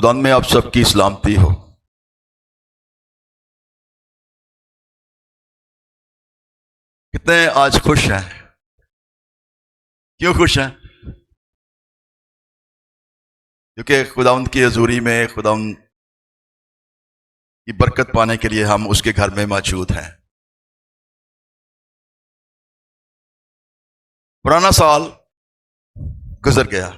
खुदावंद में आप सबकी सलामती हो। कितने आज खुश हैं? क्यों खुश हैं? क्योंकि खुदावंद की हजूरी में खुदावंद की बरकत पाने के लिए हम उसके घर में मौजूद हैं। पुराना साल गुजर गया,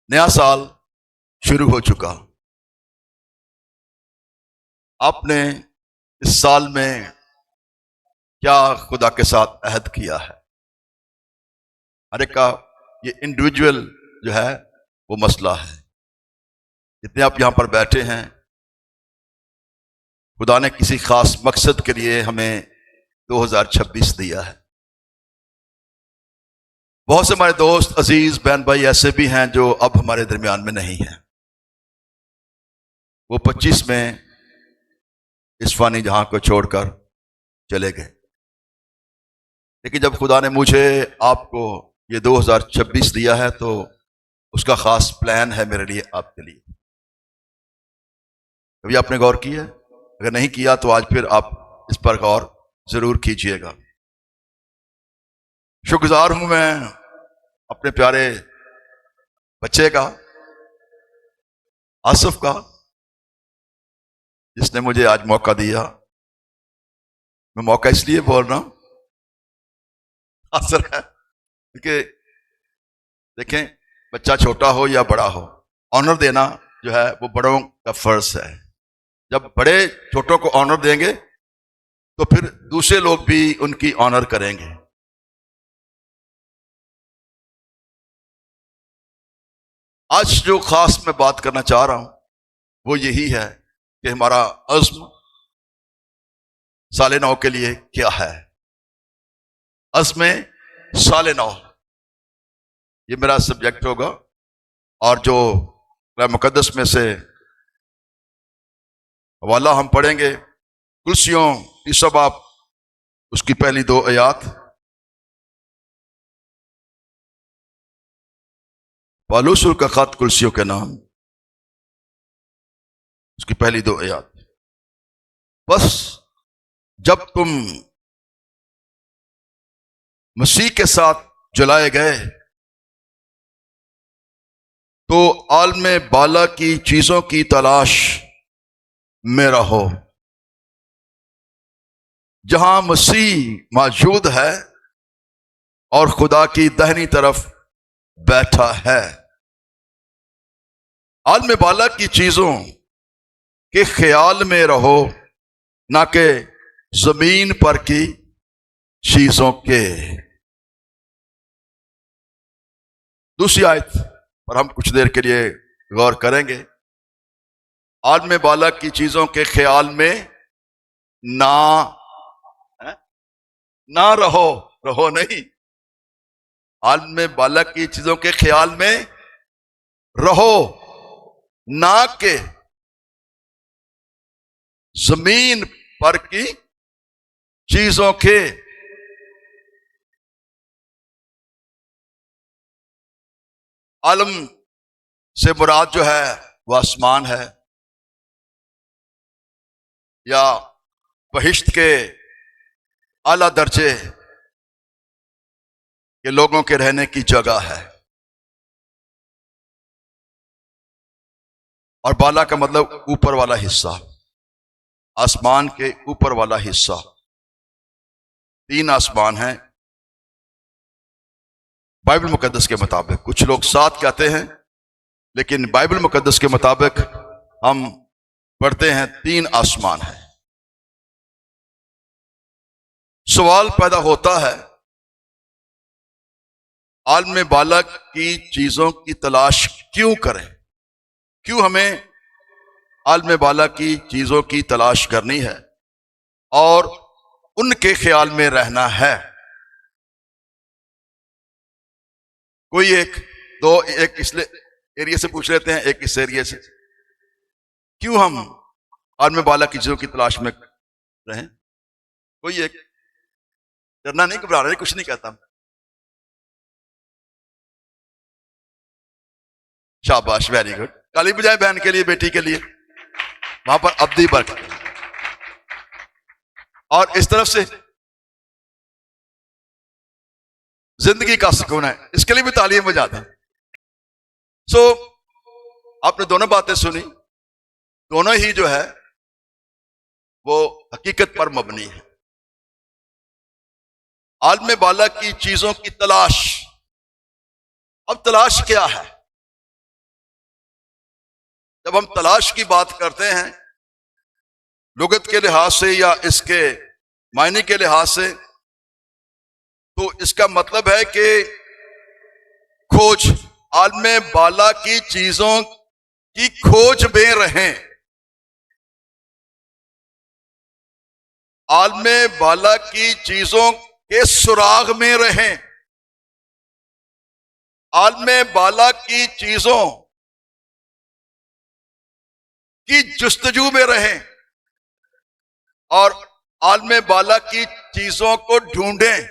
नया साल शुरू हो चुका। आपने इस साल में क्या खुदा के साथ अहद किया है? हर एक का ये इंडिविजुअल जो है वो मसला है। जितने आप यहां पर बैठे हैं, खुदा ने किसी खास मकसद के लिए हमें 2026 दिया है। बहुत से हमारे दोस्त, अजीज, बहन भाई ऐसे भी हैं जो अब हमारे दरमियान में नहीं हैं। वो 25 में इस फानी जहां को छोड़कर चले गए। लेकिन जब खुदा ने मुझे, आपको ये 2026 दिया है तो उसका खास प्लान है मेरे लिए, आपके लिए। कभी आपने गौर किया है? अगर नहीं किया तो आज फिर आप इस पर गौर जरूर कीजिएगा। शुक्रगुजार हूं मैं अपने प्यारे बच्चे का, आसिफ का, जिसने मुझे आज मौका दिया। मैं मौका इसलिए बोल रहा हूं, असर है क्योंकि देखें, बच्चा छोटा हो या बड़ा हो, ऑनर देना जो है वो बड़ों का फर्ज है। जब बड़े छोटों को ऑनर देंगे तो फिर दूसरे लोग भी उनकी ऑनर करेंगे। आज जो खास मैं बात करना चाह रहा हूं वो यही है कि हमारा अज़्म साले 9 के लिए क्या है। अज़्म साले 9, ये मेरा सब्जेक्ट होगा। और जो मुकद्दस में से हवाला हम पढ़ेंगे, कुलसियों की बाब उसकी पहली 2 आयात। पालूसुल का खत कुलसियों के नाम, उसकी पहली 2 आयात। बस जब तुम मसीह के साथ जलाए गए तो आलमे बाला की चीजों की तलाश में रहो, जहां मसीह मौजूद है और खुदा की दाहिनी तरफ बैठा है। आलमे बाला की चीजों के ख्याल में रहो, ना कि जमीन पर की चीजों के। दूसरी आयत पर हम कुछ देर के लिए गौर करेंगे। आलमे बाला की चीजों के ख्याल में ना रहो, रहो नहीं। आलमे बाला की चीजों के ख्याल में रहो, ना के जमीन पर की चीजों के। आलम से मुराद जो है वह आसमान है, या बहिश्त के आला दर्जे के लोगों के रहने की जगह है। और बाला का मतलब ऊपर वाला हिस्सा, आसमान के ऊपर वाला हिस्सा। 3 आसमान हैं बाइबल मुकद्दस के मुताबिक। कुछ लोग 7 कहते हैं, लेकिन बाइबल मुकद्दस के मुताबिक हम पढ़ते हैं 3 आसमान हैं। सवाल पैदा होता है, आलमे बाला की चीजों की तलाश क्यों करें? क्यों हमें आलमे बाला की चीजों की तलाश करनी है और उनके ख्याल में रहना है? कोई एक इस एरिया से पूछ लेते हैं, एक इस एरिया से। क्यों हम आलमे बाला की चीजों की तलाश में रहें? कोई एक, डरना नहीं, घबराना नहीं, कुछ नहीं कहता। शाबाश, वेरी गुड। ताली बजाएं बहन के लिए, बेटी के लिए, वहां पर अब्दी बरकत। और इस तरफ से जिंदगी का सुकून है, इसके लिए भी तालियां बजा दें। सो आपने दोनों बातें सुनी, दोनों ही जो है वो हकीकत पर मबनी है। आलम बाला की चीजों की तलाश। अब तलाश क्या है? जब हम तलाश की बात करते हैं लुगत के लिहाज से या इसके मायने के लिहाज से, तो इसका मतलब है कि खोज, आलम बाला की चीजों की खोज में रहें, आलम बाला की चीजों के सुराग में रहें, आलम बाला की चीजों की जुस्तजू में रहें और आलम बाला की चीजों को ढूंढें,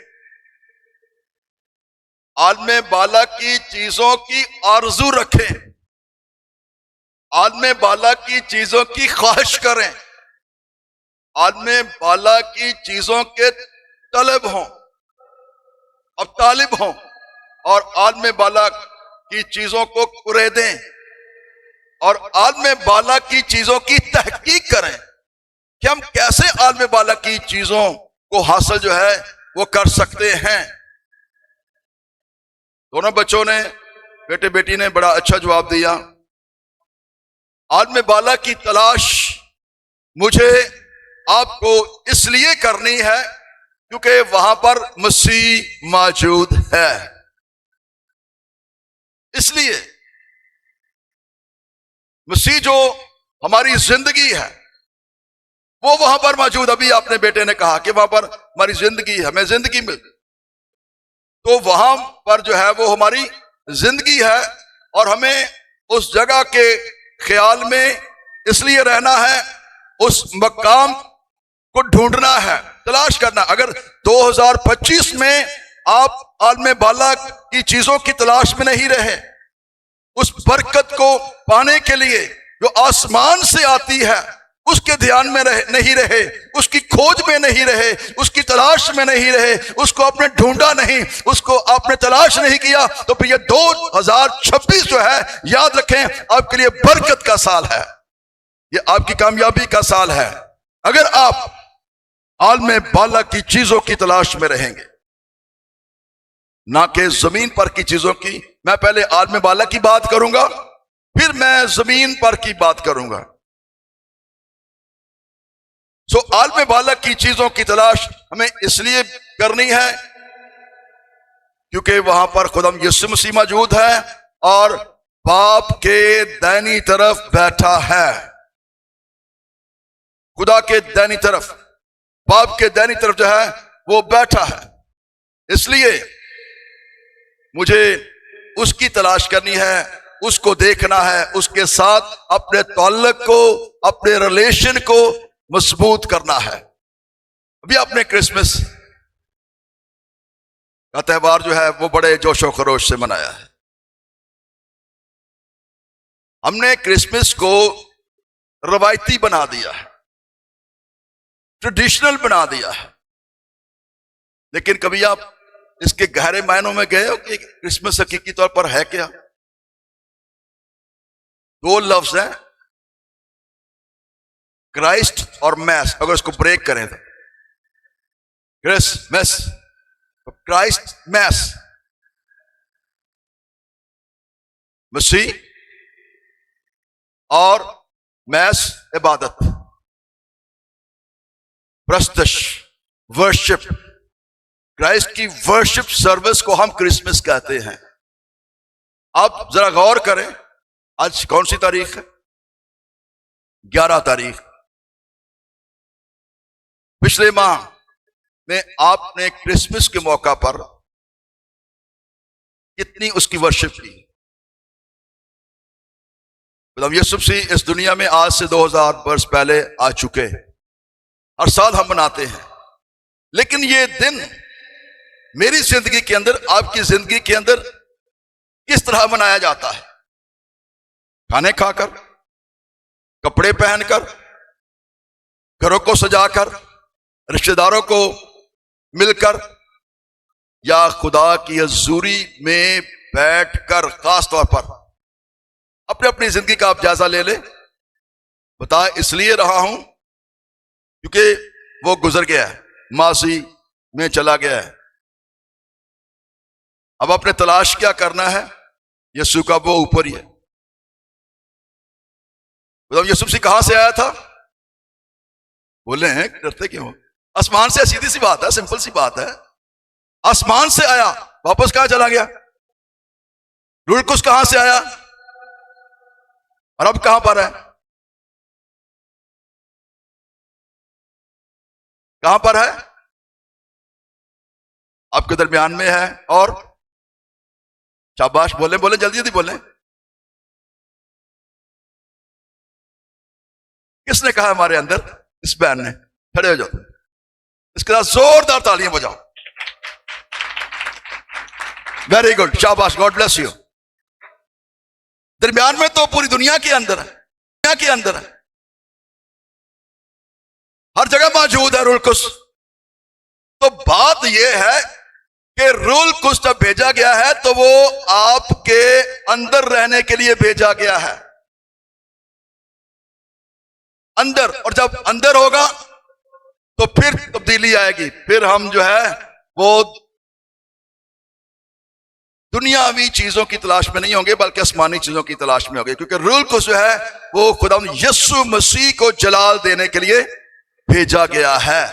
आलम बाला की चीजों की आरजू रखें, आलम बाला की चीजों की ख्वाहिश करें, आलम बाला की चीजों के तलब हों, अब तालिब हों, और आलम बाला की चीजों को कुरेदें और आलम बाला की चीजों की तहकीक करें कि हम कैसे आलम बाला की चीजों को हासिल जो है वो कर सकते हैं। दोनों बच्चों ने, बेटे बेटी ने बड़ा अच्छा जवाब दिया। आलम बाला की तलाश मुझे आपको इसलिए करनी है क्योंकि वहां पर मसीह मौजूद है, इसलिए मसीह जो हमारी जिंदगी है वो वहां पर मौजूद। अभी आपने बेटे ने कहा कि वहां पर हमारी जिंदगी है, हमें जिंदगी मिलती, तो वहां पर जो है वो हमारी जिंदगी है और हमें उस जगह के ख्याल में इसलिए रहना है, उस मकाम को ढूंढना है, तलाश करना। अगर 2025 में आप आलम बाला की चीजों की तलाश में नहीं रहे, उस बरकत को पाने के लिए जो आसमान से आती है उसके ध्यान में नहीं रहे, उसकी खोज में नहीं रहे, उसकी तलाश में नहीं रहे, उसको आपने ढूंढा नहीं, उसको आपने तलाश नहीं किया, तो फिर ये 2026 जो है, याद रखें, आपके लिए बरकत का साल है, ये आपकी कामयाबी का साल है। अगर आप आलम बाला की चीजों की तलाश में रहेंगे, ना कि जमीन पर की चीजों की। मैं पहले आलम बाला की बात करूंगा, फिर मैं जमीन पर की बात करूंगा। सो आलम बाला की चीजों की तलाश हमें इसलिए करनी है क्योंकि वहां पर खुदाम यीशु मसीह मौजूद है और बाप के दाहिनी तरफ बैठा है। खुदा के दाहिनी तरफ, बाप के दाहिनी तरफ जो है वो बैठा है, इसलिए मुझे उसकी तलाश करनी है, उसको देखना है, उसके साथ अपने ताल्लुक को, अपने रिलेशन को मजबूत करना है। अभी आपने क्रिसमस का त्यौहार जो है वो बड़े जोशो खरोश से मनाया है। हमने क्रिसमस को रवायती बना दिया है, ट्रेडिशनल बना दिया है, लेकिन कभी आप इसके गहरे मायनों में गए हो कि क्रिसमस हकीकी तौर पर है क्या? दो लफ्ज हैं, क्राइस्ट और मैस। अगर इसको ब्रेक करें तो क्रिसमस, क्राइस्ट, मैस, मसीह, और मैस इबादत, प्रस्तश, वर्शिप। क्राइस्ट की वर्शिप सर्विस को हम क्रिसमस कहते हैं। आप जरा गौर करें, आज कौन सी तारीख है? 11 तारीख। पिछले माह में आपने क्रिसमस के मौका पर कितनी उसकी वर्शिप की? खुदाम यीशु मसीह इस दुनिया में आज से 2000 वर्ष पहले आ चुके हैं। हर साल हम मनाते हैं, लेकिन ये दिन मेरी जिंदगी के अंदर, आपकी जिंदगी के अंदर किस तरह मनाया जाता है? खाने खाकर, कपड़े पहनकर, घरों को सजाकर, रिश्तेदारों को मिलकर, या खुदा की हजूरी में बैठकर खास तौर पर अपने अपनी जिंदगी का आप जायजा ले ले। बता इसलिए रहा हूं क्योंकि वो गुजर गया है, माजी में चला गया है। अब अपने तलाश क्या करना है? यीशु का वो ऊपर ही है। मतलब यीशु मसीह कहां से आया था? बोले हैं डरते क्यों? आसमान से। सीधी सी बात है, सिंपल सी बात है। आसमान से आया, वापस कहां चला गया? रूह कुछ कहां से आया और अब कहां पर है? कहां पर है? आपके दरमियान में है। और शाबाश, बोले बोले, जल्दी जल्दी बोले। किसने कहा हमारे अंदर? इस बहन ने। खड़े हो जाओ, इसके साथ जोरदार तालियां बजाओ। वेरी गुड, शाबाश, गॉड ब्लेस यू। दरमियान में तो पूरी दुनिया के अंदर है, दुनिया के अंदर है, हर जगह मौजूद है रूल कुछ। तो बात यह है कि रूल कुछ जब भेजा गया है तो वो आपके अंदर रहने के लिए भेजा गया है, अंदर। और जब अंदर होगा तो फिर तब्दीली आएगी। फिर हम जो है वो दुनियावी चीजों की तलाश में नहीं होंगे बल्कि आसमानी चीजों की तलाश में होंगे, क्योंकि रूल को जो है वो खुदा यीशु मसीह को जलाल देने के लिए भेजा गया है।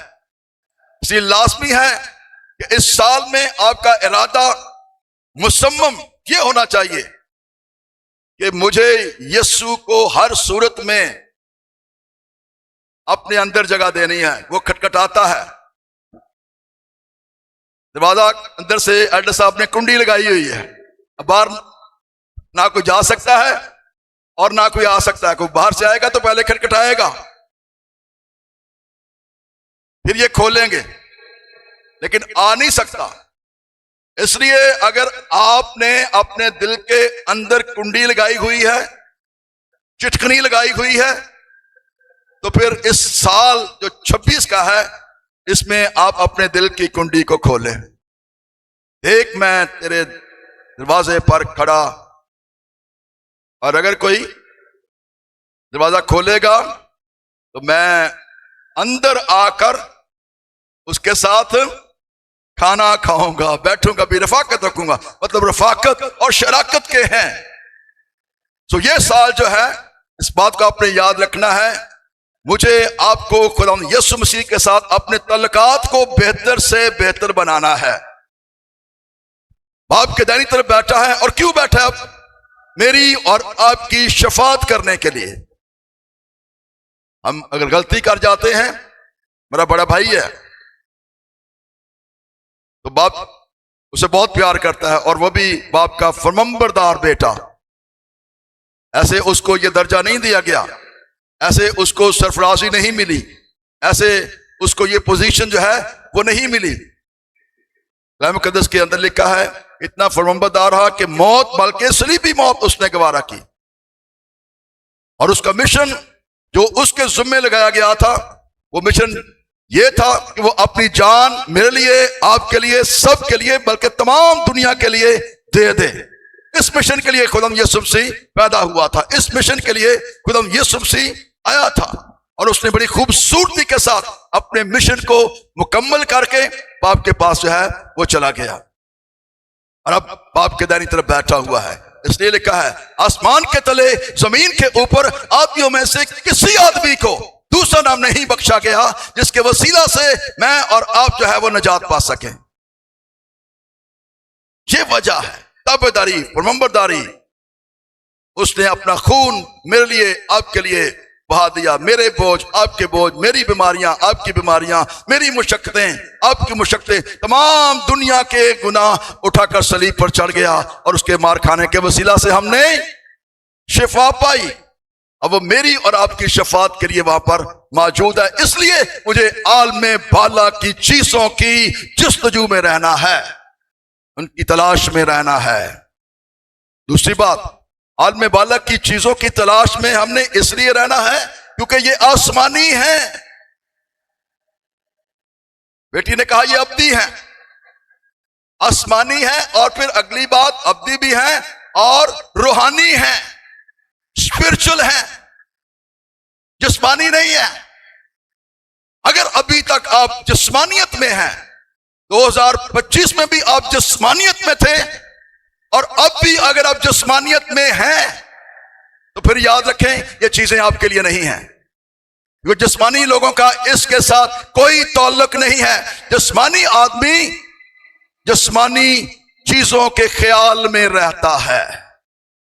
इसलिए लाजमी है कि इस साल में आपका इरादा मुसम्मम ये होना चाहिए कि मुझे यीशु को हर सूरत में अपने अंदर जगह देनी है। वो खटखटाता है दरवाजा अंदर से, एल्डर साहब ने कुंडी लगाई हुई है, अब बाहर ना कोई जा सकता है और ना कोई आ सकता है। कोई बाहर से आएगा तो पहले खटखटाएगा, फिर ये खोलेंगे, लेकिन आ नहीं सकता। इसलिए अगर आपने अपने दिल के अंदर कुंडी लगाई हुई है, चिटकनी लगाई हुई है, तो फिर इस साल जो 26 का है इसमें आप अपने दिल की कुंडी को खोलें। देख मैं तेरे दरवाजे पर खड़ा, और अगर कोई दरवाजा खोलेगा तो मैं अंदर आकर उसके साथ खाना खाऊंगा, बैठूंगा, भी रफाकत रखूंगा। मतलब रफाकत और शराकत के हैं। तो ये साल जो है इस बात को आपने याद रखना है, मुझे आपको खुदा यीशु मसीह के साथ अपने तल्लकात को बेहतर से बेहतर बनाना है। बाप के दाहिनी तरफ बैठा है, और क्यों बैठा है? अब मेरी और आपकी शफात करने के लिए। हम अगर गलती कर जाते हैं, मेरा बड़ा भाई है तो बाप उसे बहुत प्यार करता है, और वो भी बाप का फरमाबरदार बेटा। ऐसे उसको ये दर्जा नहीं दिया गया, ऐसे उसको सरफराजी नहीं मिली, ऐसे उसको ये पोजीशन जो है वो नहीं मिली। कलाम मुकद्दस के अंदर लिखा है, इतना फरमाबरदार रहा कि मौत, बल्कि सलीबी मौत उसने गवारा की। और उसका मिशन जो उसके जिम्मे लगाया गया था, वो मिशन ये था कि वो अपनी जान मेरे लिए, आपके लिए, सब के लिए, बल्कि तमाम दुनिया के लिए दे दे। इस मिशन के लिए खुदा यीशु मसीह पैदा हुआ था, इस मिशन के लिए खुदा यीशु मसीह आया था, और उसने बड़ी खूबसूरती के साथ अपने मिशन को मुकम्मल करके बाप के पास जो है वो चला गया, और अब बाप के दाहिनी तरफ बैठा हुआ है। इसलिए लिखा है, आसमान के तले, जमीन के ऊपर आदमियों में से किसी आदमी को दूसरा नाम नहीं बख्शा गया जिसके वसीला से मैं और आप जो है वो निजात पा सकें। ये वजह है, ताबेदारी, फरमाबरदारी। उसने अपना खून मेरे लिए, आपके लिए बहा दिया। मेरे बोझ, आपके बोझ, मेरी बीमारियां, आपकी बीमारियां, मेरी मुशक्कतें, आपकी मुशक्कतें, तमाम दुनिया के गुनाह उठाकर सलीब पर चढ़ गया, और उसके मार खाने के वसीला से हमने शिफा पाई। अब वो मेरी और आपकी शफात के लिए वहां पर मौजूद है। इसलिए मुझे आलमे बाला की चीजों की जस्तजू में रहना है, उनकी तलाश में रहना है। दूसरी बात, आलम बालक की चीजों की तलाश में हमने इसलिए रहना है क्योंकि ये आसमानी है। बेटी ने कहा ये अब्दी है, आसमानी है, और फिर अगली बात अब्दी भी है और रूहानी है, स्पिरिचुअल है, जिस्मानी नहीं है। अगर अभी तक आप जिस्मानियत में हैं, 2025 में भी आप जिस्मानियत में थे और अब भी अगर आप जिस्मानियत में हैं, तो फिर याद रखें ये चीजें आपके लिए नहीं हैं, क्योंकि जिस्मानी लोगों का इसके साथ कोई ताल्लुक नहीं है। जिस्मानी आदमी जिस्मानी चीजों के ख्याल में रहता है,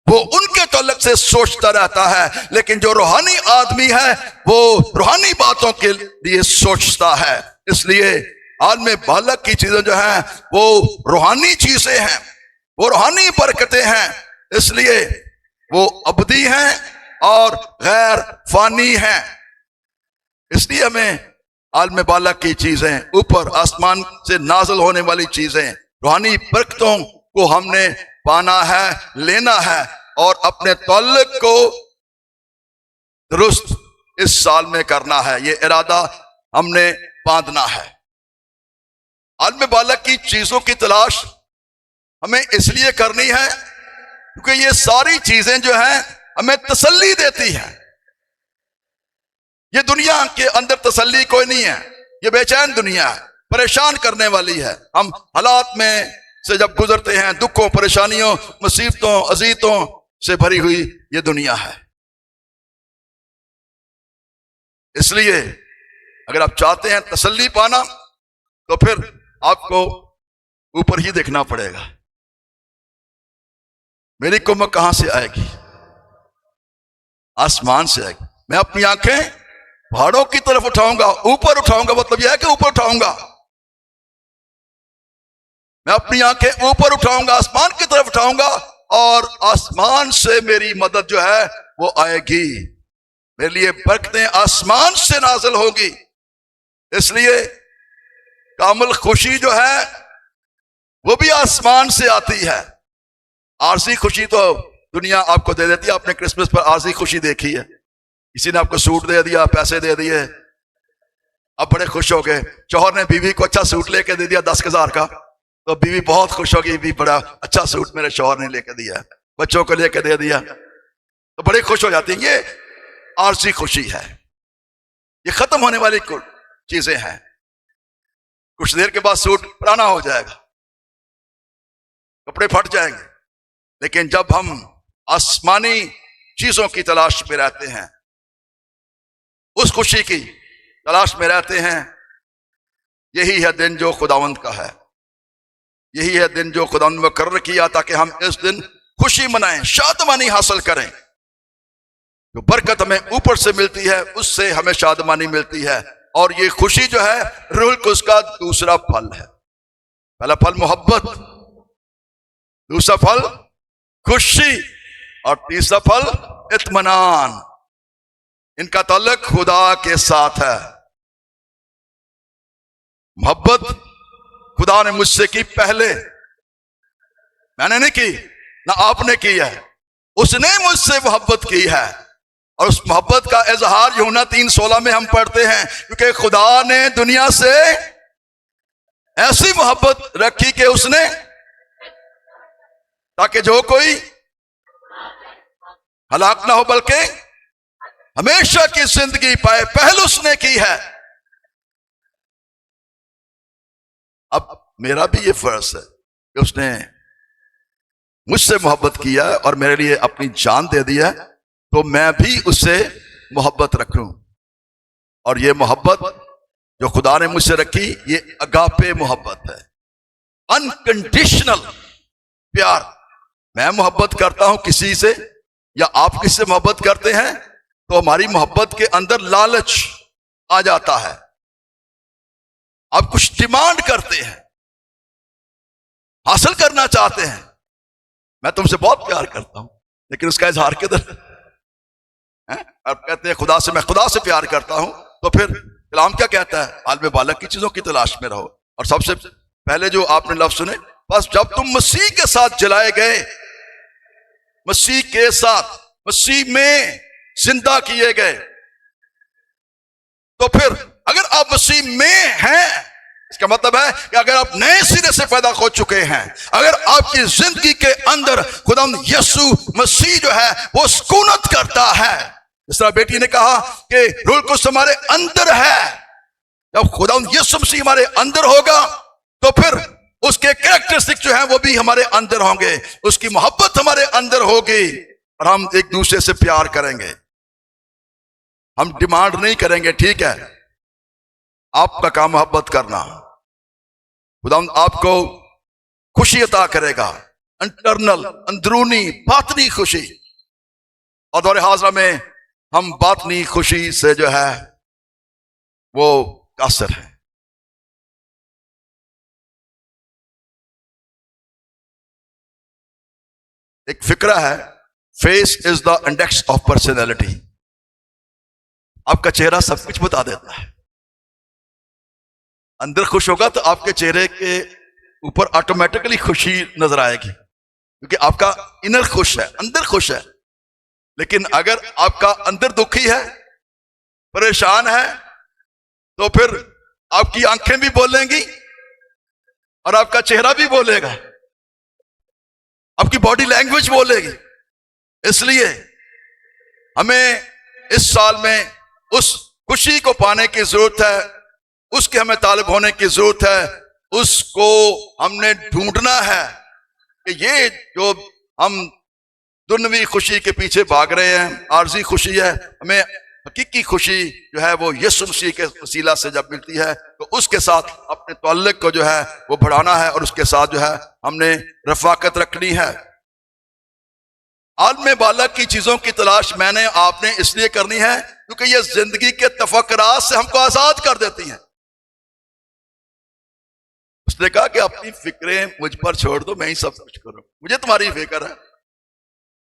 वो उनके ताल्लुक से सोचता रहता है, लेकिन जो रूहानी आदमी है वो रूहानी बातों के लिए सोचता है। इसलिए आलम बालक की चीजें जो हैं वो रूहानी चीजें हैं, वो रूहानी बरकतें हैं, इसलिए वो अबदी हैं और गैर फानी हैं। इसलिए हमें आलम बालक की चीजें, ऊपर आसमान से नाज़िल होने वाली चीजें, रूहानी बरकतों को हमने पाना है, लेना है और अपने ताल्लुक को दुरुस्त इस साल में करना है। ये इरादा हमने बांधना है। आलम बालक की चीजों की तलाश हमें इसलिए करनी है क्योंकि ये सारी चीजें जो हैं हमें तसल्ली देती हैं। ये दुनिया के अंदर तसल्ली कोई नहीं है, ये बेचैन दुनिया है, परेशान करने वाली है। हम हालात में से जब गुजरते हैं, दुखों, परेशानियों, मुसीबतों, अजीतों से भरी हुई ये दुनिया है। इसलिए अगर आप चाहते हैं तसल्ली पाना, तो फिर आपको ऊपर ही देखना पड़ेगा। मेरी कुम्मत कहां से आएगी? आसमान से आएगी। मैं अपनी आंखें पहाड़ों की तरफ उठाऊंगा, ऊपर उठाऊंगा, मतलब यह है कि ऊपर उठाऊंगा। मैं अपनी आंखें ऊपर उठाऊंगा, आसमान की तरफ उठाऊंगा, और आसमान से मेरी मदद जो है वो आएगी। मेरे लिए बरकतें आसमान से नाज़िल होगी। इसलिए कामिल खुशी जो है वो भी आसमान से आती है। आरसी खुशी तो दुनिया आपको दे देती है। आपने क्रिसमस पर आरसी खुशी देखी है, किसी ने आपको सूट दे दिया, पैसे दे दिए, अब बड़े खुश हो गए। शौहर ने बीवी को अच्छा सूट लेके दे दिया 10,000 का, तो बीवी बहुत खुश होगी, भी बड़ा अच्छा सूट मेरे शौहर ने लेके दिया। बच्चों को लेके दे दिया तो बड़े खुश हो जाती हैं। ये आरसी खुशी है, ये खत्म होने वाली चीजें हैं। कुछ देर के बाद सूट पुराना हो जाएगा, कपड़े फट जाएंगे। लेकिन जब हम आसमानी चीजों की तलाश में रहते हैं, उस खुशी की तलाश में रहते हैं, यही है दिन जो खुदावंद का है, यही है दिन जो खुदावंद ने मुकर्रर किया ताकि हम इस दिन खुशी मनाएं, शादमानी हासिल करें। जो बरकत हमें ऊपर से मिलती है उससे हमें शादमानी मिलती है, और ये खुशी जो है रूहुल कुद्स का दूसरा फल है। पहला फल मोहब्बत, दूसरा फल खुशी, और तीसरा फल इत्मीनान। इनका ताल्लुक खुदा के साथ है। मोहब्बत खुदा ने मुझसे की पहले, मैंने नहीं की, ना आपने की है, उसने मुझसे मोहब्बत की है। और उस मोहब्बत का इजहार यूहन्ना 3:16 में हम पढ़ते हैं, क्योंकि खुदा ने दुनिया से ऐसी मोहब्बत रखी कि उसने, ताकि जो कोई हलाक ना हो बल्कि हमेशा की जिंदगी पाए, पहल उसने की है। अब मेरा भी ये फर्ज है कि उसने मुझसे मोहब्बत किया और मेरे लिए अपनी जान दे दिया, तो मैं भी उससे मोहब्बत रखूं। और ये मोहब्बत जो खुदा ने मुझसे रखी, ये अगापे मोहब्बत है, अनकंडीशनल प्यार। मैं मोहब्बत करता हूं किसी से या आप किसी से मोहब्बत करते हैं, तो हमारी मोहब्बत के अंदर लालच आ जाता है। आप कुछ डिमांड करते हैं, हासिल करना चाहते हैं। मैं तुमसे बहुत प्यार करता हूं, लेकिन उसका इजहार किधर? आप कहते हैं खुदा से, मैं खुदा से प्यार करता हूं, तो फिर कलाम क्या कहता है? आलम बालक की चीजों की तलाश में रहो। और सबसे पहले जो आपने लफ्ज सुने, बस जब तुम मसीह के साथ जलाए गए, मसीह के साथ, मसीह में जिंदा किए गए, तो फिर अगर आप मसीह में हैं, इसका मतलब है कि अगर आप नए सिरे से पैदा हो चुके हैं, अगर आपकी जिंदगी के अंदर खुदा यीशु मसीह जो है वो सुकूनत करता है, जिस तरह बेटी ने कहा कि रूह कुछ हमारे अंदर है, जब खुदा यीशु मसीह हमारे अंदर होगा तो फिर उसके कैरेक्टरिस्टिक जो है वो भी हमारे अंदर होंगे, उसकी मोहब्बत हमारे अंदर होगी और हम एक दूसरे से प्यार करेंगे। हम डिमांड नहीं करेंगे, ठीक है आपका काम मोहब्बत करना, खुदा आपको खुशी अता करेगा, इंटरनल अंदरूनी बातनी खुशी, और दौरे हाजरा में हम बातनी खुशी से जो है वो कासर है। एक फिक्रा है, face is the index of personality. आपका चेहरा सब कुछ बता देता है। अंदर खुश होगा तो आपके चेहरे के ऊपर ऑटोमेटिकली खुशी नजर आएगी, क्योंकि आपका इनर खुश है, अंदर खुश है। लेकिन अगर आपका अंदर दुखी है, परेशान है, तो फिर आपकी आंखें भी बोलेंगी और आपका चेहरा भी बोलेगा, आपकी बॉडी लैंग्वेज बोलेगी। इसलिए हमें इस साल में उस खुशी को पाने की जरूरत है, उसके हमें तालिब होने की जरूरत है, उसको हमने ढूंढना है कि ये जो हम दुनियावी खुशी के पीछे भाग रहे हैं, आर्जी खुशी है, हमें हकीकी खुशी जो है वो यीशु मसीह के वसीला से जब मिलती है तो उसके साथ अपने ताल्लुक को जो है वो बढ़ाना है और उसके साथ जो है हमने रफाकत रखनी है। आलम बालक की चीजों की तलाश मैंने आपने इसलिए करनी है क्योंकि ये जिंदगी के तफक्कुरात से हमको आजाद कर देती हैं। उसने कहा कि अपनी फिक्रें मुझ पर छोड़ दो, मैं ही सब कुछ करूं, मुझे तुम्हारी फिक्र है।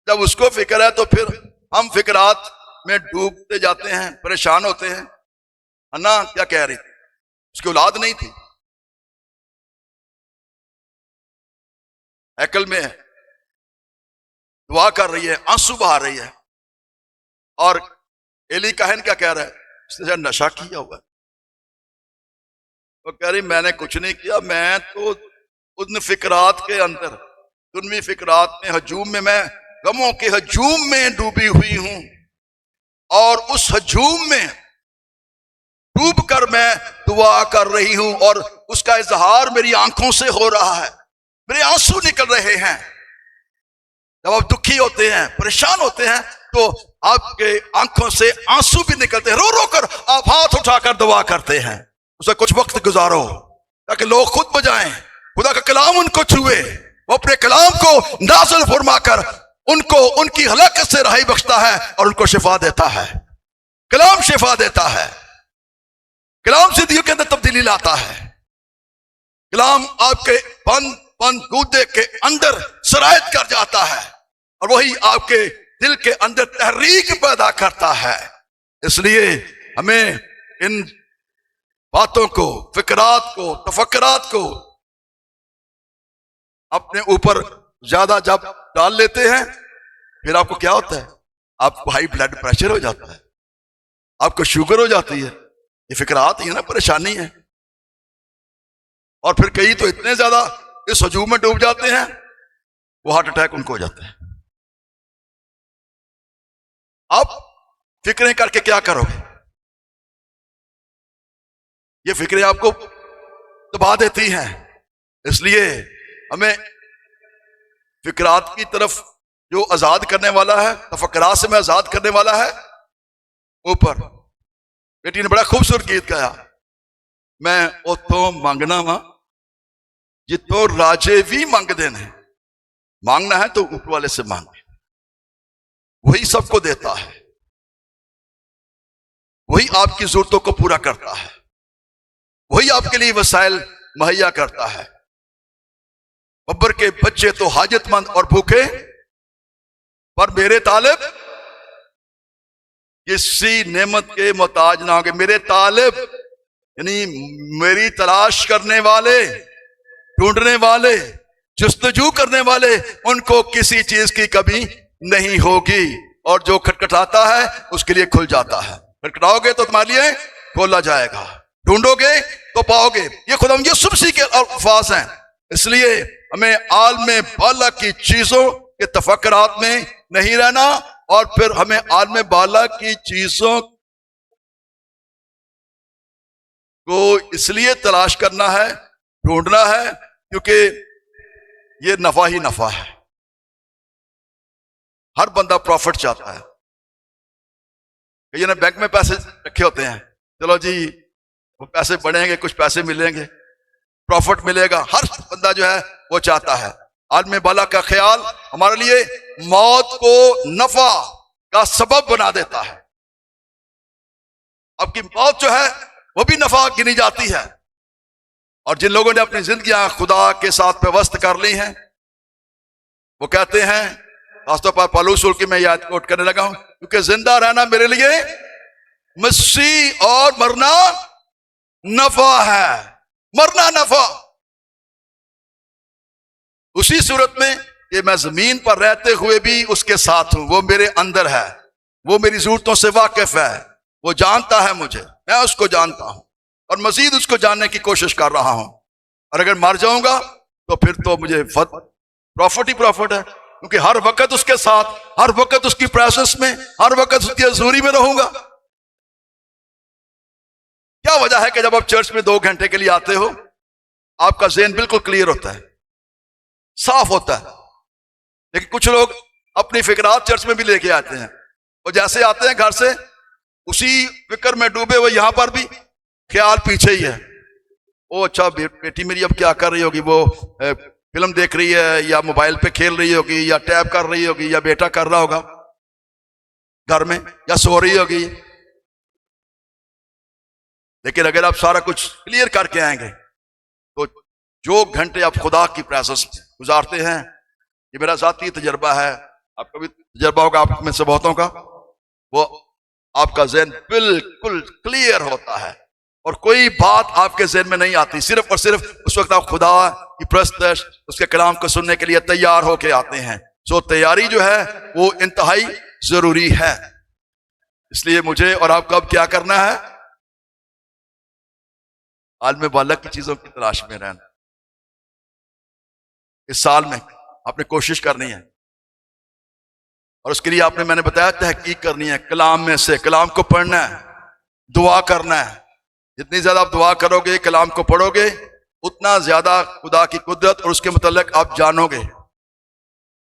जब उसको फिक्र है तो फिर हम फिक्रात में डूबते जाते हैं, परेशान होते हैं। अन्ना क्या कह रही थी, उसकी औलाद नहीं थी, हैकल में है, दुआ कर रही है, आंसू बहा रही है, और एली काहन क्या कह रहा है, उसने नशा किया हुआ है। वो कह रही मैंने कुछ नहीं किया, मैं तो उन फिक्रात के अंदर, दुनियावी फिक्रात में, हजूम में, मैं गमों के हजूम में डूबी हुई हूं, और उस हजूम में डूब कर मैं दुआ कर रही हूं और उसका इजहार मेरी आंखों से हो रहा है, मेरे आंसू निकल रहे हैं। जब आप दुखी होते हैं, परेशान होते हैं, तो आपके आंखों से आंसू भी निकलते हैं, रो रो कर आप हाथ उठाकर दुआ करते हैं। उसे कुछ वक्त गुजारो ताकि लोग खुद बजाएं, खुदा का कलाम उनको छुए, वो अपने कलाम को नाज़िल फरमाकर उनको उनकी हलाकत से रहाई बख्शता है और उनको शिफा देता है। कलाम शिफा देता है, कलाम जिंदगी के अंदर तब्दीली लाता है, कलाम आपके बंद गूदे के अंदर सरायत कर जाता है और वही आपके दिल के अंदर तहरीक पैदा करता है। इसलिए हमें इन बातों को, फिक्रात को, तफक्कुरात को अपने ऊपर ज्यादा जब डाल लेते हैं, फिर आपको क्या होता है, आपको हाई ब्लड प्रेशर हो जाता है, आपको शुगर हो जाती है। ये फिक्रात ही है ना, परेशानी है। और फिर कई तो इतने ज्यादा इस हजूम में डूब जाते हैं, वो हार्ट अटैक उनको हो जाता है। आप फिक्रें करके क्या करोगे? ये फिक्रें आपको दबा देती हैं। इसलिए हमें फिक्रात की तरफ जो आजाद करने वाला है, तफक्कुरात से मैं आजाद करने वाला है, ऊपर बेटी ने बड़ा खूबसूरत गीत गाया, मैं उतो मांगना वा जितो राजे भी मंगते हैं। मांगना है तो ऊपर वाले से मांगे, वही सबको देता है, वही आपकी जरूरतों को पूरा करता है, वही आपके लिए वसाइल मुहैया करता है। बब्बर के बच्चे तो हाजतमंद और भूखे, पर मेरे तालिब किसी नेमत के मोहताज ना होंगे। मेरे तालिब यानी मेरी तलाश करने वाले, ढूंढने वाले, जुस्तजू करने वाले उनको किसी चीज की कमी नहीं होगी, और जो खटखटाता है उसके लिए खुल जाता है। खटखटाओगे तो तुम्हारे लिए खोला जाएगा, ढूंढोगे तो पाओगे। ये खुदा यीशु मसीह के अल्फाज हैं। इसलिए हमें आलम बाला की चीजों के तफक्कुरात में नहीं रहना, और फिर हमें आलम बाला की चीजों को इसलिए तलाश करना है, ढूंढना है, क्योंकि ये नफा ही नफा है। हर बंदा प्रॉफिट चाहता है। कई ने बैंक में पैसे रखे होते हैं, चलो जी वो पैसे बढ़ेंगे, कुछ पैसे मिलेंगे, प्रॉफिट मिलेगा। हर बंदा जो है वो चाहता है। आलम बाला का ख्याल हमारे लिए मौत को नफा का सबब बना देता है। आपकी मौत जो है वो भी नफा गिनी जाती है। और जिन लोगों ने अपनी जिंदगियां खुदा के साथ व्यवस्थ कर ली हैं, वो कहते हैं, खासतौर पर पौलुस की मैं याद कोट करने लगा हूं, क्योंकि जिंदा रहना मेरे लिए मसीह और मरना नफा है। मरना नफा। उसी सूरत में कि मैं जमीन पर रहते हुए भी उसके साथ हूं। वो मेरे अंदर है, वो मेरी जरूरतों से वाकिफ है, वो जानता है मुझे, मैं उसको जानता हूं, और मजीद उसको जानने की कोशिश कर रहा हूं। और अगर मर जाऊंगा तो फिर तो मुझे प्रॉफिट ही प्रॉफिट है, क्योंकि हर वक्त उसके साथ, हर वक्त उसकी प्रेजेंस में, हर वक्त उसकी हजूरी में रहूंगा। क्या वजह है कि जब आप चर्च में 2 घंटे के लिए आते हो, आपका ज़हन बिल्कुल क्लियर होता है, साफ होता है। लेकिन कुछ लोग अपनी फिक्रात चर्च में भी लेके आते हैं, और जैसे आते हैं घर से उसी फिक्र में डूबे हुए, यहां पर भी ख्याल पीछे ही है। ओ अच्छा, बेटी मेरी अब क्या कर रही होगी, वो फिल्म देख रही है, या मोबाइल पे खेल रही होगी, या टैब कर रही होगी, या बेटा कर रहा होगा घर में, या सो रही होगी। लेकिन अगर आप सारा कुछ क्लियर करके आएंगे तो जो घंटे आप खुदा की प्रेजेंस में गुजारते हैं, ये मेरा जाती तजर्बा है, आपका भी तजर्बा होगा, आप में से बहुतों का, वो आपका ज़हन बिल्कुल क्लियर होता है, और कोई बात आपके ज़हन में नहीं आती। सिर्फ और सिर्फ उस वक्त आप खुदा की प्रस्तश, उसके कलाम को सुनने के लिए तैयार होके आते हैं। सो तैयारी जो है वो इंतहाई जरूरी है। इसलिए मुझे और आपको अब क्या करना है? आलम बाला की चीजों की तलाश में रहना। इस साल में आपने कोशिश करनी है, और उसके लिए आपने, मैंने बताया, तहकीक करनी है। कलाम में से कलाम को पढ़ना है, दुआ करना है। जितनी ज्यादा आप दुआ करोगे, कलाम को पढ़ोगे, उतना ज्यादा खुदा की कुदरत और उसके मुतल्लिक आप जानोगे।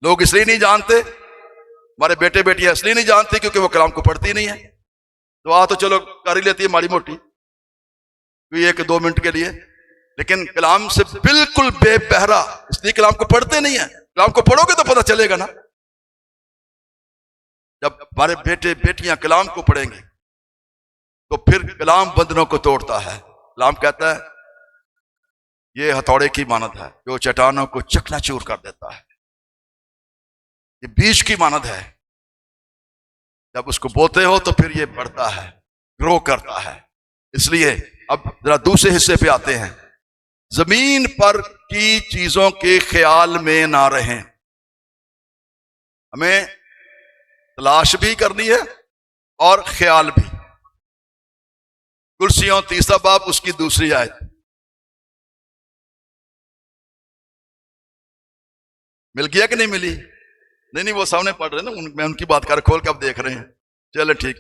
लोग इसलिए नहीं जानते, हमारे बेटे बेटियां इसलिए नहीं जानते क्योंकि वो कलाम को पढ़ती नहीं है। दुआ तो चलो कर ही लेती है माड़ी मोटी, 1-2 मिनट के लिए, लेकिन कलाम से बिल्कुल बेबहरा, इसलिए कलाम को पढ़ते नहीं है। कलाम को पढ़ोगे तो पता चलेगा ना। जब हमारे बेटे बेटियां कलाम को पढ़ेंगे तो फिर कलाम बंधनों को तोड़ता है। कलाम कहता है ये हथौड़े की मानद है जो चट्टानों को चकनाचूर कर देता है। ये बीज की मानद है, जब उसको बोते हो तो फिर ये बढ़ता है, ग्रो करता है। इसलिए अब जरा दूसरे हिस्से पे आते हैं। जमीन पर की चीजों के ख्याल में ना रहें। हमें तलाश भी करनी है और ख्याल भी। कुर्सियों 3 बाब उसकी 2 आयत। मिल गया कि नहीं मिली? नहीं, वो सामने पढ़ रहे हैं ना, मैं उनकी बात कर खोल के अब देख रहे हैं। चलो ठीक।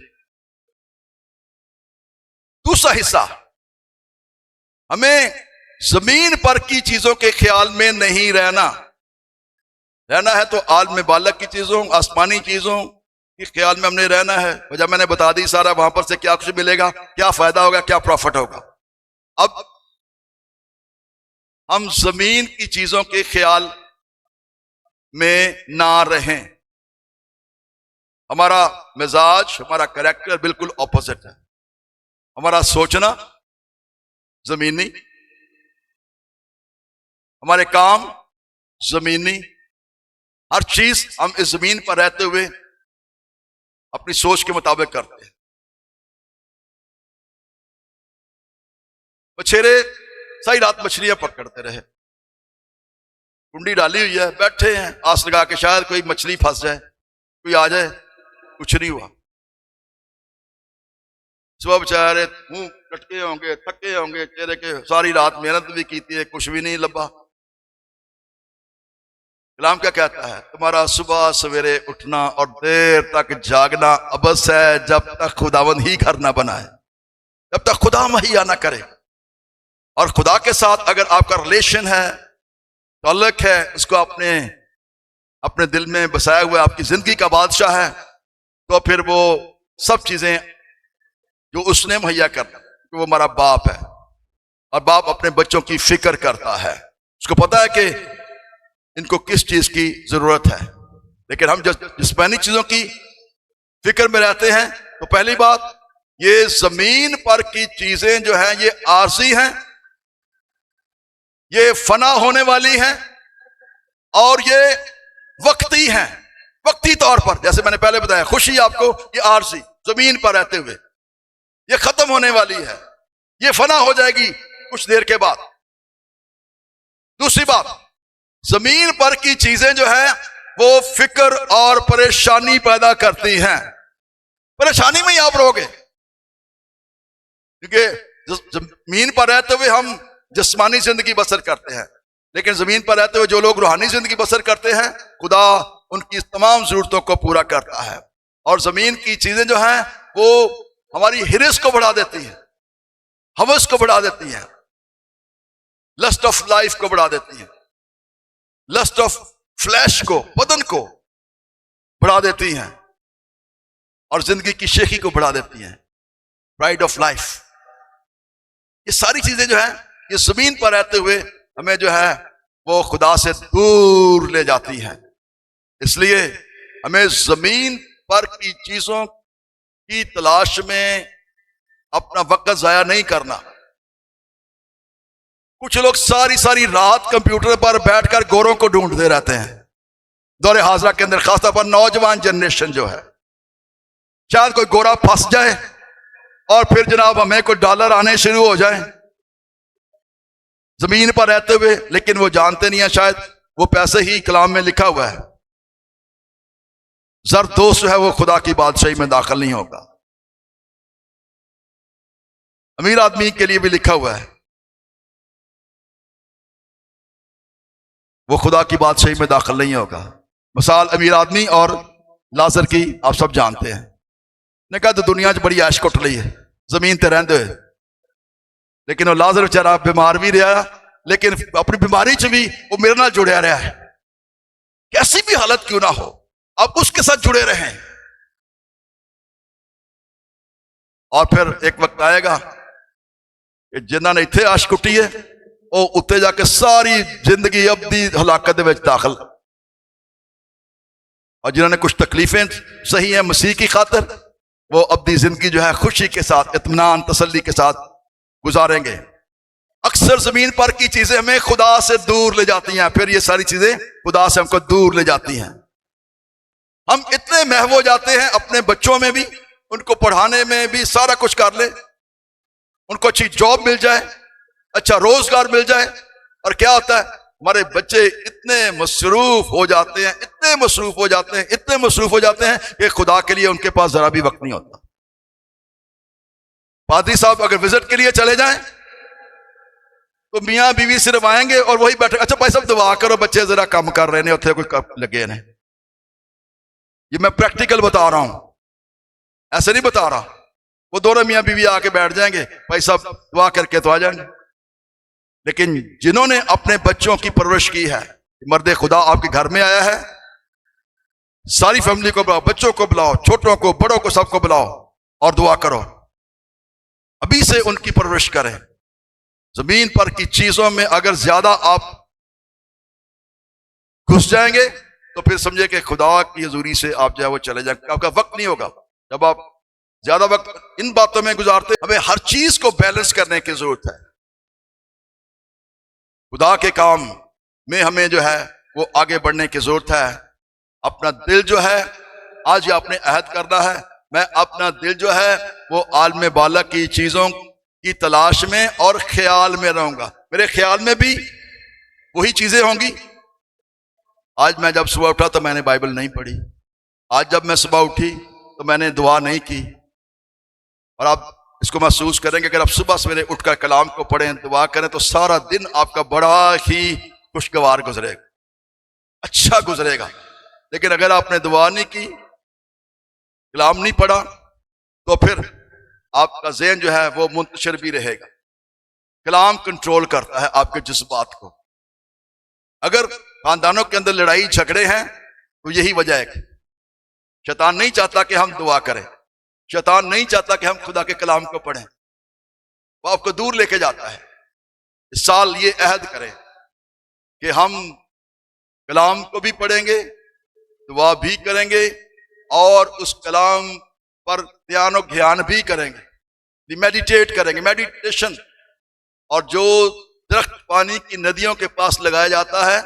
दूसरा हिस्सा, हमें जमीन पर की चीजों के ख्याल में नहीं रहना। रहना है तो आलम बालक की चीजों, आसमानी चीजों के ख्याल में हमने रहना है। वजह मैंने बता दी सारा, वहां पर से क्या कुछ मिलेगा, क्या फायदा होगा, क्या प्रॉफिट होगा। अब हम जमीन की चीजों के ख्याल में ना रहें। हमारा मिजाज, हमारा कैरेक्टर बिल्कुल ऑपोजिट है। हमारा सोचना जमीनी, हमारे काम जमीनी, हर चीज हम इस जमीन पर रहते हुए अपनी सोच के मुताबिक करते हैं। मछेरे सारी रात मछलियां पकड़ते रहे, कुंडी डाली हुई है, बैठे हैं आस लगा के, शायद कोई मछली फंस जाए, कोई आ जाए, कुछ नहीं हुआ। सुबह बेचारे मुंह कटके होंगे, थके होंगे चेहरे के, सारी रात मेहनत भी की थी, कुछ भी नहीं लबा। कलाम क्या कहता है? तुम्हारा सुबह सवेरे उठना और देर तक जागना अबस है, जब तक खुदावंद ही घर ना बनाए, जब तक खुदा मुहैया ना करे। और खुदा के साथ अगर आपका रिलेशन है, ताल्लुक है, उसको अपने दिल में बसाया हुआ आपकी जिंदगी का बादशाह है, तो फिर वो सब चीजें जो उसने मुहैया करना, तो वो हमारा बाप है, और बाप अपने बच्चों की फिक्र करता है। उसको पता है कि इनको किस चीज की जरूरत है। लेकिन हम जिस्मानी चीजों की फिक्र में रहते हैं, तो पहली बात, ये जमीन पर की चीजें जो हैं ये आरजी हैं, ये फना होने वाली हैं, और ये वक्ती हैं, वक्ती तौर पर। जैसे मैंने पहले बताया, खुशी आपको ये आरजी जमीन पर रहते हुए, ये खत्म होने वाली है, ये फना हो जाएगी कुछ देर के बाद। दूसरी बात, जमीन पर की चीजें जो है वो फिक्र और परेशानी पैदा करती हैं। परेशानी में ही आप रहोगे, क्योंकि जमीन पर रहते हुए हम जिस्मानी जिंदगी बसर करते हैं, लेकिन जमीन पर रहते हुए जो लोग रूहानी जिंदगी बसर करते हैं, खुदा उनकी तमाम जरूरतों को पूरा करता है। और जमीन की चीजें जो हैं वो हमारी हिरिस को बढ़ा देती हैं, हवस को बढ़ा देती हैं, लस्ट ऑफ लाइफ को बढ़ा देती हैं, लस्ट ऑफ फ्लैश को, बदन को बढ़ा देती हैं, और जिंदगी की शेखी को बढ़ा देती हैं, प्राइड ऑफ लाइफ। ये सारी चीजें जो है ये जमीन पर रहते हुए हमें जो है वो खुदा से दूर ले जाती हैं। इसलिए हमें जमीन पर की चीजों की तलाश में अपना वक्त जाया नहीं करना। कुछ लोग सारी सारी रात कंप्यूटर पर बैठकर गोरों को ढूंढते रहते हैं। दौरे हाजरा के अंदर खासतौर पर नौजवान जनरेशन जो है, शायद कोई गोरा फंस जाए और फिर जनाब हमें कोई डॉलर आने शुरू हो जाए जमीन पर रहते हुए, लेकिन वो जानते नहीं है शायद वो पैसे ही कलाम में लिखा हुआ है, जरदोस जो है वो खुदा की बादशाही में दाखिल नहीं होगा। अमीर आदमी के लिए भी लिखा हुआ है वो खुदा की बादशाही में दाखिल नहीं होगा। मिसाल अमीर आदमी और लाजर की आप सब जानते हैं। ने कहा तो दुनिया च बड़ी ऐश कुट ली है जमीन ते रहंदे हुए, लेकिन वो लाजर बेचारा बीमार भी रहा, लेकिन अपनी बीमारी च भी वो मेरे नाल जुड़िया रहा है। कैसी भी हालत क्यों ना हो, आप उसके साथ जुड़े रहें। और फिर एक वक्त आएगा जिन्होंने इत्थे आश कुटी है वो उत्ते जाके सारी जिंदगी अबदी हलाकत दे विच दाखिल, और जिन्होंने कुछ तकलीफें सही है मसीह की खातिर, वो अबदी जिंदगी जो है खुशी के साथ, इत्मीनान, तसल्ली के साथ गुजारेंगे। अक्सर जमीन पर की चीजें हमें खुदा से दूर ले जाती हैं, फिर ये सारी चीजें खुदा से हमको दूर ले जाती हैं। हम इतने महव हो जाते हैं अपने बच्चों में भी, उनको पढ़ाने में भी सारा कुछ कर ले, उनको अच्छी जॉब मिल जाए, अच्छा रोजगार मिल जाए, और क्या होता है हमारे बच्चे इतने मसरूफ हो जाते हैं, इतने मसरूफ हो जाते हैं, इतने मसरूफ हो जाते हैं कि खुदा के लिए उनके पास जरा भी वक्त नहीं होता। पादरी साहब अगर विजिट के लिए चले जाएं तो मियाँ बीवी सिर्फ आएंगे और वही बैठे, अच्छा भाई साहब दुआ करो बच्चे जरा काम कर रहे हैं, उत्थे कोई लगे ने। ये मैं प्रैक्टिकल बता रहा हूं, ऐसे नहीं बता रहा। वो दोनों मियाँ बीवी आके बैठ जाएंगे, भाई साहब दुआ करके तो आ जाएंगे। लेकिन जिन्होंने अपने बच्चों की परवरिश की है, मर्द खुदा आपके घर में आया है, सारी फैमिली को बुलाओ, बच्चों को बुलाओ, छोटों को, बड़ों को, सबको बुलाओ और दुआ करो, अभी से उनकी परवरिश करें। जमीन पर की चीजों में अगर ज्यादा आप घुस जाएंगे तो फिर समझे कि खुदा की हजूरी से आप जो है वो चले जाएंगे, आपका वक्त नहीं होगा। जब आप ज्यादा वक्त इन बातों में गुजारते, हमें हर चीज को बैलेंस करने की जरूरत है। खुदा के काम में हमें जो है वो आगे बढ़ने की जरूरत है। अपना दिल जो है, आज ये आपने अहद करना है, मैं अपना दिल जो है वो आलम बाला की चीजों की तलाश में और ख्याल में रहूंगा। मेरे ख्याल में भी वही चीजें होंगी, आज मैं जब सुबह उठा तो मैंने बाइबल नहीं पढ़ी, आज जब मैं सुबह उठी तो मैंने दुआ नहीं की। और आप इसको महसूस करेंगे, अगर आप सुबह सवेरे उठकर कलाम को पढ़ें, दुआ करें, तो सारा दिन आपका बड़ा ही खुशगवार गुजरेगा, अच्छा गुजरेगा। लेकिन अगर आपने दुआ नहीं की, कलाम नहीं पढ़ा, तो फिर आपका ज़हन जो है वो मुंतशिर भी रहेगा। कलाम कंट्रोल करता है आपके जज्बात को। अगर खानदानों के अंदर लड़ाई झगड़े हैं तो यही वजह है कि शैतान नहीं चाहता कि हम दुआ करें, शैतान नहीं चाहता कि हम खुदा के कलाम को पढ़ें, वो आपको दूर लेके जाता है। इस साल ये अहद करें कि हम कलाम को भी पढ़ेंगे, दुआ भी करेंगे और उस कलाम पर ध्यान और ज्ञान भी करेंगे, मेडिटेट करेंगे, मेडिटेशन। और जो दरख्त पानी की नदियों के पास लगाया जाता है,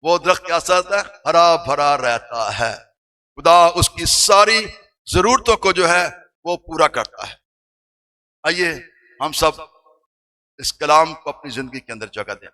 वो दरख्त कैसा रहता है? हरा भरा रहता है। खुदा उसकी सारी जरूरतों को जो है वो पूरा करता है। आइए हम सब इस कलाम को अपनी जिंदगी के अंदर जगह दें।